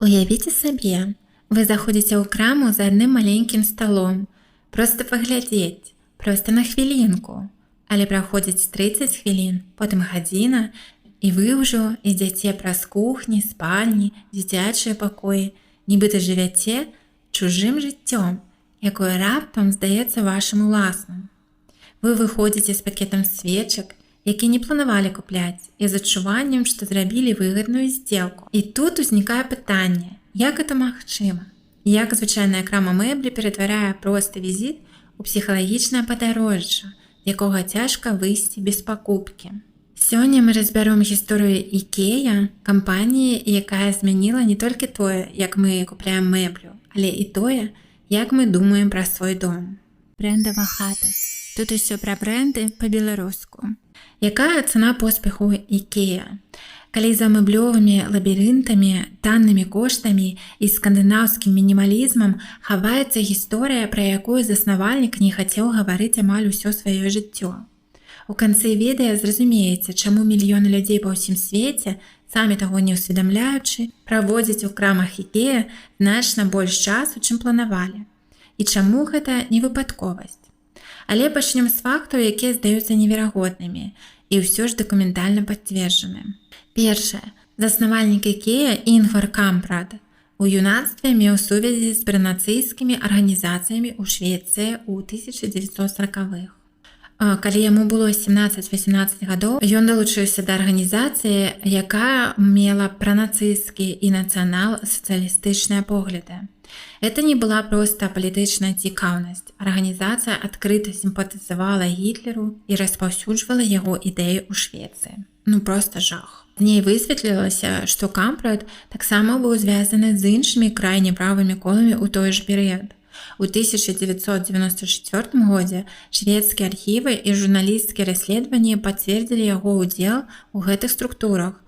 Уявіце сабе, вы заходзіце ў краму за адным маленькім сталом, проста паглядзець, проста на хвілінку. Але праходзіць 30 хвілін, потым гадзіна, і вы ўжо ідзяце праз кухні, спальні, дзіцячыя пакоі, нібыта жывяце чужым жыццём, якое раптам здаецца вашым уласным. Вы выходзіце з пакетам свечак, які не планавалі купляць, і з адчуваннем, што зрабілі выгадную здзелку. І тут узнікае пытанне, як гэта магчыма? Як звычайная крама мэблі ператварае просты візіт у псіхалагічнае падарожжа, з якога цяжка выйсці без пакупкі. Сёння мы разбяром гісторыю IKEA, кампаніі, якая змяніла не толькі тое, як мы купляем мэблю, але і тое, як мы думаем пра свой дом. Брэндава хата. Тут усё пра брэнды па-беларуску. Якая цана поспеху IKEA? Калі за мэблёвымі лабірынтамі, таннымі коштамі і скандынаўскім мінімалізмам хаваецца гісторыя, пра якую заснавальнік не хацеў гаварыць амаль усё сваё жыццё. У канцы відэа зразумееце, чаму мільёны людзей па ўсім свеце, самі таго не ўсведамляючы, праводзяць у крамах IKEA значна больш часу, чым планавалі. І чаму гэта не выпадковасць. Але пачнем з фактаў, якія здаюцца неверагоднымі і ўсё ж дакументальна пацверджаны. Першае. Заснавальнік IKEA Інгвар Кампрад у юнацтве меў сувязі з пранацысцкімі арганізацыямі ў Швецыі ў 1940-х. Калі яму было 17-18 гадоў, ён далучыўся да арганізацыі, якая мела пранацысцкія і нацыянал-сацыялістычныя погляды. Это не была проста палітычная цікаўнасць. Арганізацыя адкрыта сімпатызавала Гітлеру і распаўсюджвала яго ідэі ў Швецыі. Проста жах. З ней высветлілася, што Кампрад таксама быў звязаны з іншымі крайне правымі коламі ў той ж перыяд. У 1994 годзе шведскія архівы і журналісцкія расследаванні пацвердзілі яго ўдзел у гэтых структурах,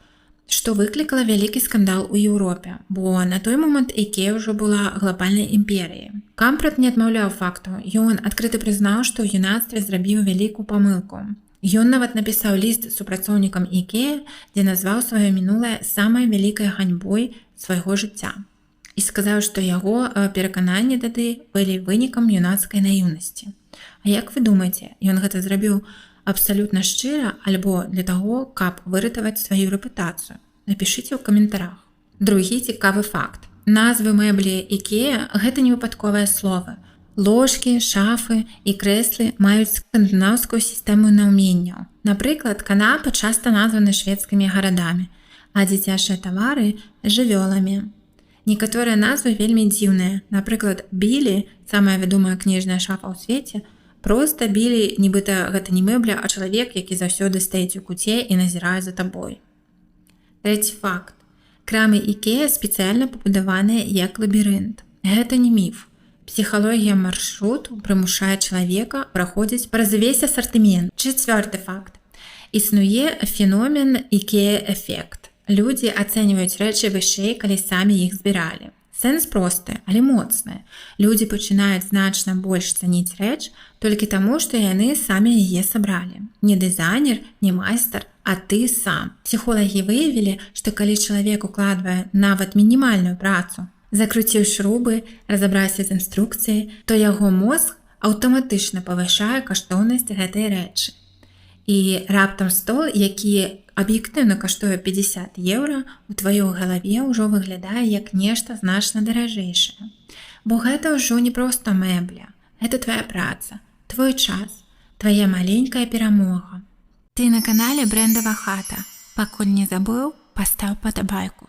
што выклікала вялікі скандал у Еўропе, бо на той момант IKEA ўжо была глобальнай імперіяй. Кампрад не адмаўляў факту, ён адкрыта прызнаў, што ў юнацтве зрабіў вялікую памылку. Ён нават напісаў ліст супрацоўнікам IKEA, дзе назваў сваё мінулае самай вялікай ганьбой свайго жыцця. І сказаў, што яго перакананні тады былі вынікам юнацкай наіўнасці. А як вы думаеце, ён гэта зрабіў абсалютна шчыра альбо для таго, каб выратаваць сваю рэпутацыю? Напішыце ў каментарах. Другі цікавы факт. Назвы мэблі IKEA – гэта не выпадковыя словы. Ложкі, шафы і крэслы маюць скандынаўскую сістэму наўменняў. Напрыклад, канапы часта названы шведскімі гарадамі, а дзіцячыя тавары – жывёламі. Некаторыя назвы вельмі дзіўныя. Напрыклад, Білі, самая вядомая кніжная шафа ў свеце, проста Білі, нібыта гэта не мэбля, а чалавек, які заўсёды стаіць у куце і назірае за табой. Трэці факт. Крамы IKEA спецыяльна пабудаваныя як лабірынт. Гэта не міф. Псіхалогія маршруту прымушае чалавека праходзіць праз увесь асартымент. Чацвёрты факт. Існуе феномен IKEA-эфект. Людзі ацэньваюць рэчы вышэй, калі самі іх збіралі. Сэнс просты, але моцны. Людзі пачынаюць значна больш цаніць рэч толькі таму, што яны самі яе сабралі. Не дызайнер, не майстар, а ты сам. Псіхолагі выявілі, што калі чалавек укладвае нават мінімальную працу, закруціў шрубы, разабраўся з інструкцыяй, то яго мозг аўтаматычна павышае каштоўнасць гэтай рэчы. І раптам стол, які аб'ектыўна каштуе 50 еўра, у тваёй галаве ўжо выглядае як нешта значна даражэйшае. Бо гэта ўжо не проста мэбля. Гэта твая праца, твой час, твая маленькая перамога. Ты на канале Брэндава хата. Пакуль не забыў, пастаў падабайку.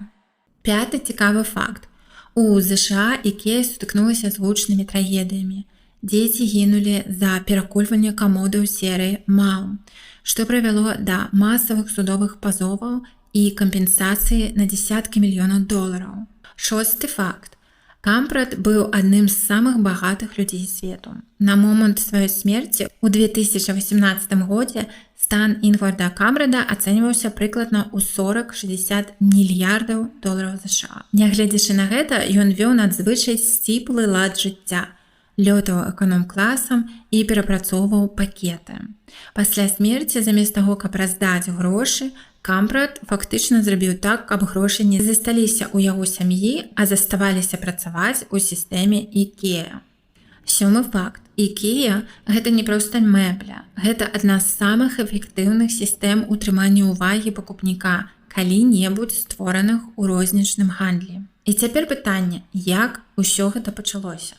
Пяты цікавы факт. У ЗША IKEA сутыкнулася з гучнымі трагедыямі. Дзеці гінулі за перакульванне камодаў серыі «Малм», што прывяло да масавых судовых пазоваў і кампенсацыі на дзесяткі мільёнаў долараў. Шосты факт. Кампрад быў адным з самых багатых людзей свету. На момант сваёй смерці ў 2018 годзе стан Інгварда Кампрада ацэньваўся прыкладна ў 40-60 мільярдаў долараў США. Нягледзячы на гэта, ён вёў надзвычай сціплы лад жыцця, лётаў эконом-класам і перапрацоўваў пакеты. Пасля смерці, замест таго, каб раздаць грошы, Кампрад фактычна зрабіў так, каб грошы не засталіся ў яго сям'і, а заставаліся працаваць у сістэме IKEA. 7 факт. IKEA – гэта не проста мэбля. Гэта адна з самых эфектыўных сістэм утрымання ўвагі пакупніка калі-небудзь створаных у рознічным гандлі. І цяпер пытанне, як усё гэта пачалося?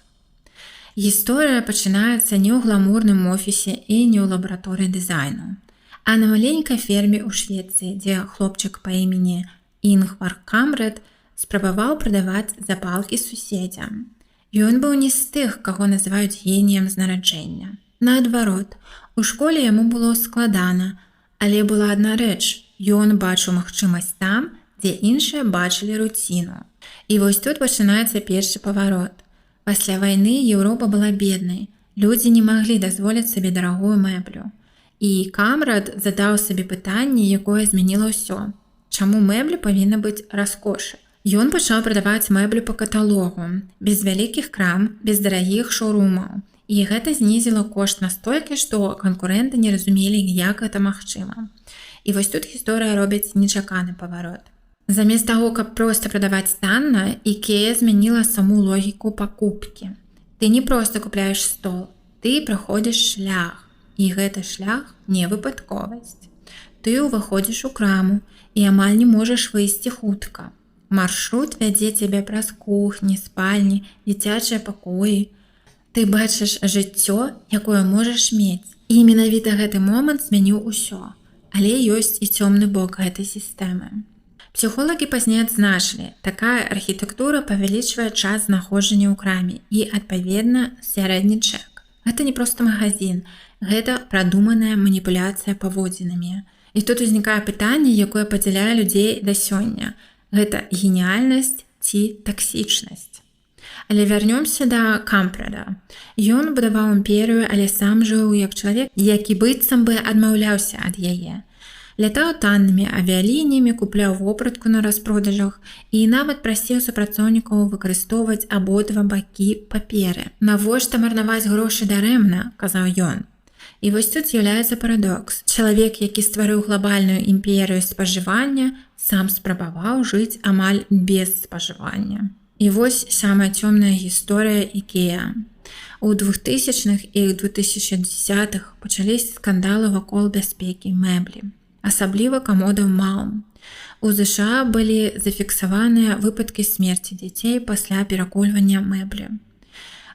Гісторыя пачынаецца не ў гламурным офісе і не ў лабараторыі дызайну, а на маленькай ферме ў Швецыі, дзе хлопчык па імені Інгвар Кампрад спрабаваў прадаваць запалкі суседзям. Ён быў не з тых, каго называюць геніем з нараджэння. Наадварот, у школе яму было складана, але была адна рэч – ён бачыў магчымасць там, дзе іншыя бачылі руціну. І вось тут пачынаецца першы паварот. Пасля вайны Еўропа была беднай, людзі не маглі дазволіць сабе дарагую мэблю. І Кампрад задаў сабе пытанне, якое змяніла ўсё. Чаму мэбля павінна быць раскошай? Ён пачаў прадаваць мэблю па каталогу, без вялікіх крам, без дарагіх шоурумаў. І гэта знізіла кошт настолькі, што канкурэнты не разумелі, як гэта магчыма. І вось тут гісторыя робіць нечаканы паварот. Замест таго, каб проста прадаваць танна, IKEA змяніла саму логіку пакупкі. Ты не проста купляеш стол, ты праходзіш шлях. І гэты шлях не выпадковасць. Ты ўваходзіш у краму і амаль не можаш выйсці хутка. Маршрут вядзе цябе праз кухні, спальні, дзіцячыя пакоі. Ты бачыш жыццё, якое можаш мець. І менавіта гэты момант змяніў усё. Але ёсць і цёмны бок гэтай сістэмы. Псіхолагі пазней адзначылі, такая архітэктура павялічвае час знаходжання ў краме і, адпаведна, сярэдні чэк. Гэта не проста магазин, гэта прадуманая маніпуляцыя паводзінамі. І тут узнікае пытанне, якое падзяляе людзей да сёння. Гэта геніяльнасць ці таксічнасць. Але вярнёмся да Кампрада. Ён будаваў імперыю, але сам жыў як чалавек, які быццам бы адмаўляўся ад яе. Лятаў таннымі авіялініямі, купляў вопратку на распродажах і нават прасіў супрацоўнікаў выкарыстоўваць абодва бакі паперы. Навошта марнаваць грошы дарэмна, казаў ён. І вось тут з'яўляецца парадокс. Чалавек, які стварыў глобальную імперыю спажывання, сам спрабаваў жыць амаль без спажывання. І вось самая цёмная гісторыя IKEA. У 2000-х і 2010-х пачаліся скандалы вакол бяспекі мэблі. Асабліва камодаў Малм. У ЗША былі зафіксаваныя выпадкі смерці дзяцей пасля перакульвання мэблі.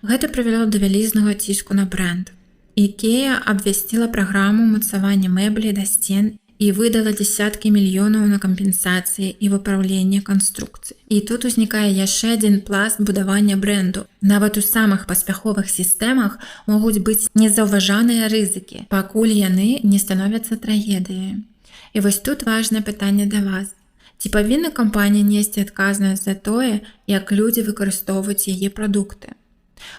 Гэта прывяло да вялізнага ціску на брэнд. IKEA абвясціла праграму мацавання мэблі да сцен і выдала дзесяткі мільёнаў на кампенсацыі і выпраўленне канструкцый. І тут узнікае яшчэ адзін пласт будавання брэнду. Нават у самых паспяховых сістэмах могуць быць незаўважаныя рызыкі, пакуль яны не становяцца трагедыяй. І вось тут важнае пытанне да вас. Ці павінна кампанія несці адказнасць за тое, як людзі выкарыстоўваюць яе прадукты?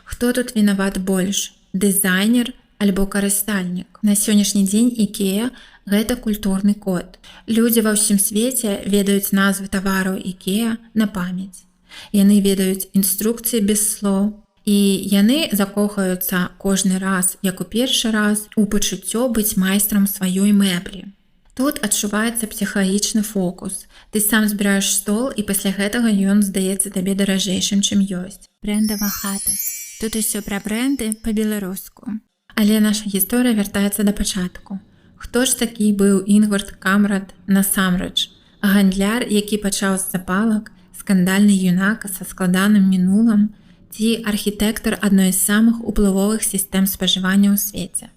Хто тут вінават больш? Дызайнер альбо карыстальнік? На сённяшні дзень IKEA – гэта культурны код. Людзі ва ўсім свеце ведаюць назвы тавараў IKEA на памяць. Яны ведаюць інструкцыі без слоў. І яны закохаюцца кожны раз, як у першы раз, у пачуццё быць майстрам сваёй мэблі. Тут адчуваецца псіхалагічны фокус. Ты сам збіраеш стол, і пасля гэтага ён здаецца табе даражэйшым, чым ёсць. Брэндава хата. Тут усё пра брэнды па-беларуску. Але наша гісторыя вяртаецца да пачатку. Хто ж такі быў Інгвар Кампрад насамрэч? Гандляр, які пачаў з запалак, скандальны юнак са складаным мінулым, ці архітэктар адной з самых уплывовых сістэм спажывання ў свеце?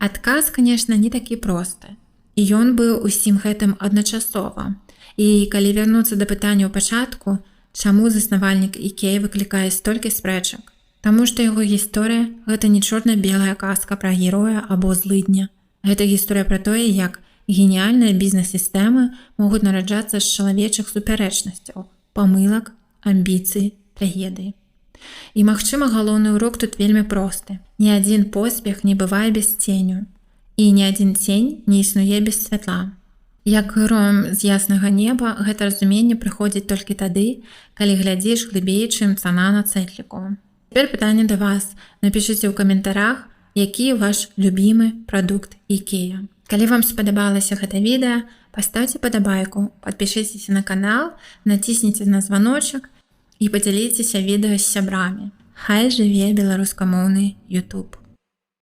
Адказ, канешне, не такі просты. І ён быў усім гэтым адначасова. І калі вярнуцца да пытання ў пачатку, чаму заснавальнік IKEA выклікае столькі спрэчак? Таму што яго гісторыя – гэта не чорна-белая казка пра героя або злыдня. Гэта гісторыя пра тое, як геніяльныя бізнес-сістэмы могуць нараджацца з чалавечых супярэчнасцяў, памылак, амбіцый, трагедыі. І, магчыма, галоўны урок тут вельмі просты. Ні адзін поспех не бывае без ценю. І ні адзін цень не існуе без святла. Як героям з яснага неба, гэта разуменне прыходзіць толькі тады, калі глядзіш глыбей, чым цана на цэтліку. Цяпер пытанне да вас. Напішыце ў каментарах, які ваш любімы прадукт IKEA. Калі вам спадабалася гэта відэа, Поставьте падабайку, подпишитесь на канал, натисните на звоночек і подзяліцеся відэа з сябрамі. Хай жыве беларускамоўны YouTube!